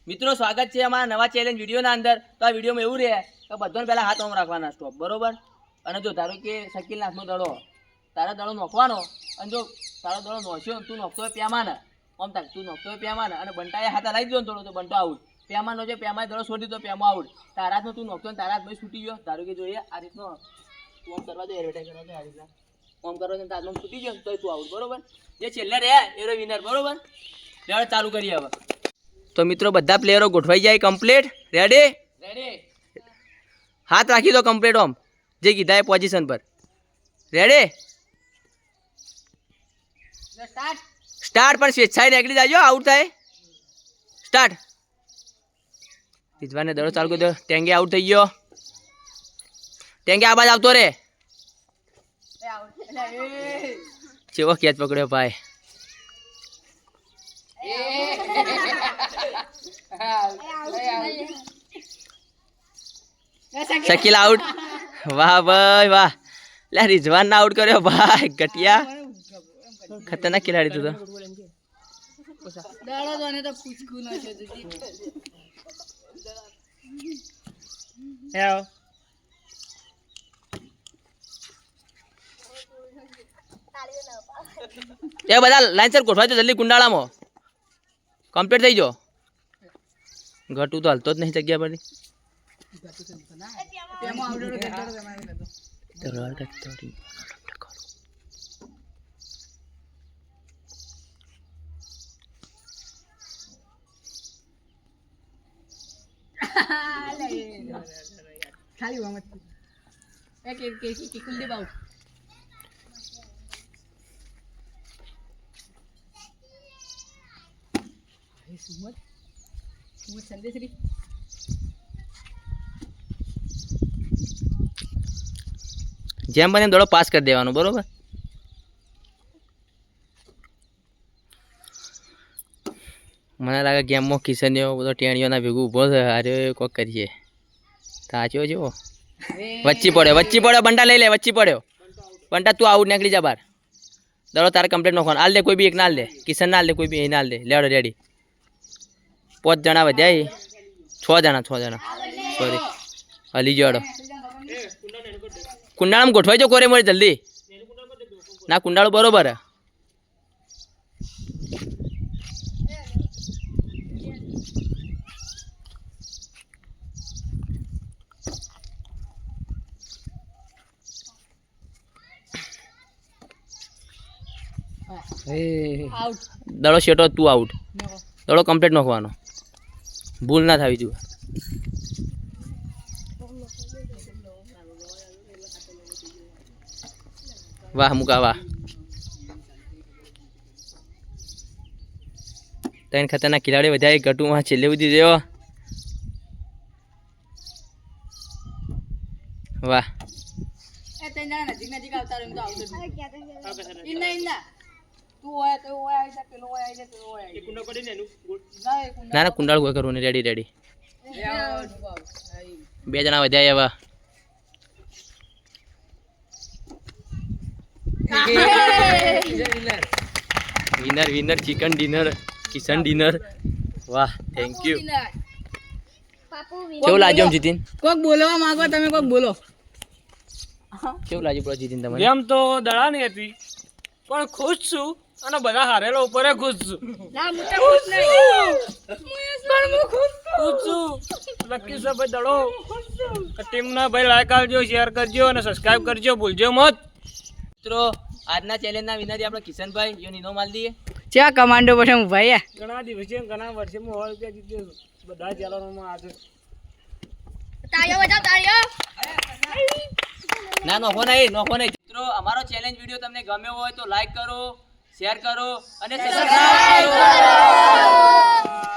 મિત્રો સ્વાગત છે અમારા નવા ચેલેન્જ વિડીયોના અંદર. તો આ વિડીયોમાં એવું રહે કે બધાને પહેલા હાથ ઓમ રાખવાના સ્ટોપ, બરોબર. અને જો ધારો કે શકીલ નાથનો દડો, તારા દડો નોખવાનો, અને જો તારો દડો નોખ્યો તું નોખતો હોય પેમાને, આમ તાક તું નોખતો હોય પેમાને, અને બંટાએ હાથ લાવી દો ને થોડો તો બંટો આઉટ. પેમાનો છે પેમાએ દડો છોડી દીધો, પેમો આઉટ. તારા હાથમાં તું નોખતો ને તારા હાથ ભાઈ છૂટી ગયો, ધારો કે જોઈએ આ રીતનો તું આમ કરવા દે, એડવર્ટાઈઝ કરવા દે આ રીતના આમ કરવા દે, તારા હાથમાં છૂટી ગયો તો તું આઉટ, બરોબર. જે છેલ્લે રહે એ વિનર, બરોબર. લેવડ ચાલુ કરીએ હવે. તો મિત્રો બધા પ્લેયરો ગોઠવાઈ જાય કમ્પ્લીટ. રેડી રેડી, હાથ રાખી દો કમ્પ્લીટ ઓમ જે કીધા એ પોઝિશન પર. Ready start. પણ સ્વેચ્છાએ નીકળી જાજો, આઉટ થાય. સ્ટાર્ટ. રીઝવાને દડો ચાલુ કરી દો. ટેંગે આઉટ થઈ ગયો. ટેંગે આ બાજ આવતો રે. ચેવો કેચ પકડ્યો ભાઈ. શકીલ આઉટ. વાહ ભાઈ વાહ. લે રિઝવાન આઉટ કર્યો ભાઈ, ઘટિયા. ખતરનાક ખેલાડી તું તો. એ બધા લાઈન ગોઠવાય તો જલ્દી કુંડાળામાં કમ્પ્લીટ થઈ જો. ઘટું તો હાલતો જ નહીં જગ્યા પરથી. જેમ બને દડો પાસ કરી દેવાનો, બરોબર. મને લાગે ગેમમાં કિશનીઓ બધો ટેણીઓના ભેગું ઊભો છે. અરે કોક કરીએ. તાચો જો વચ્ચે પડ્યો. બંટા લઈ લે, વચ્ચે પડ્યો. બંટા તું આઉટ નીકળી જા બહાર. દડો તારે કમ્પ્લીટ નોખવાનો. હાલ દે કોઈ બી એક ના દે. કિશન ના દે, કોઈ બી ના દે. લેવડો રેડી. 5 જણા વધ્યા. 6 જણા સોરી. હલી જોડો. કુંડાળામાં ગોઠવાઈ જો કોરે મોરે જલ્દી. ના કુંડાળું બરોબર. દડો શેટો તું આઉટ. દડો કમ્પ્લીટ નોખવાનો, ભૂલ ના થવી જોઈએ. વાહ મુકા વાહ. 3 ખતરનાક ખેલાડી વધ્યા. ઘટુમાં છેલ્લે સુધી રહ્યો. વાહ. ના ના કુંડાળ કોઈ કરવું નહીં. રેડી. 2 જણા વધ્યા એવા. Winner chicken dinner, Kishan dinner. વાહ થેન્ક યુ. કેવું લાગ્યું જીતીન? કોક બોલવા માંગો તમે, કોક બોલો. કેવું લાગ્યું પ્રો જીતીન તમને? ગેમ તો દડાની હતી પણ ખુશ છું, અને બધા હારેલો ઉપર ખુશ છું. લકી છે ભાઈ દડો. ટીમના ભાઈ લાઈક આવજો, શેર કરજો અને સબસ્ક્રાઇબ કરજો, ભૂલજો મત. મિત્રો આજના ચેલેન્જના વિનર આપણે કિશનભાઈ યો નીનો માલ દઈએ. ચા કમાન્ડો પછી હું ભાઈ ઘણા દિવસે ઘણા વર્ષે હું રૂપિયા જીત્યો છું બધા ચેનલોમાં. આજે ના નોખો નહીં. મિત્રો અમારો ચેલેન્જ વિડીયો તમને ગમ્યો હોય તો લાઈક કરો, શેર કરો અને સબસ્ક્રાઇબ કરો.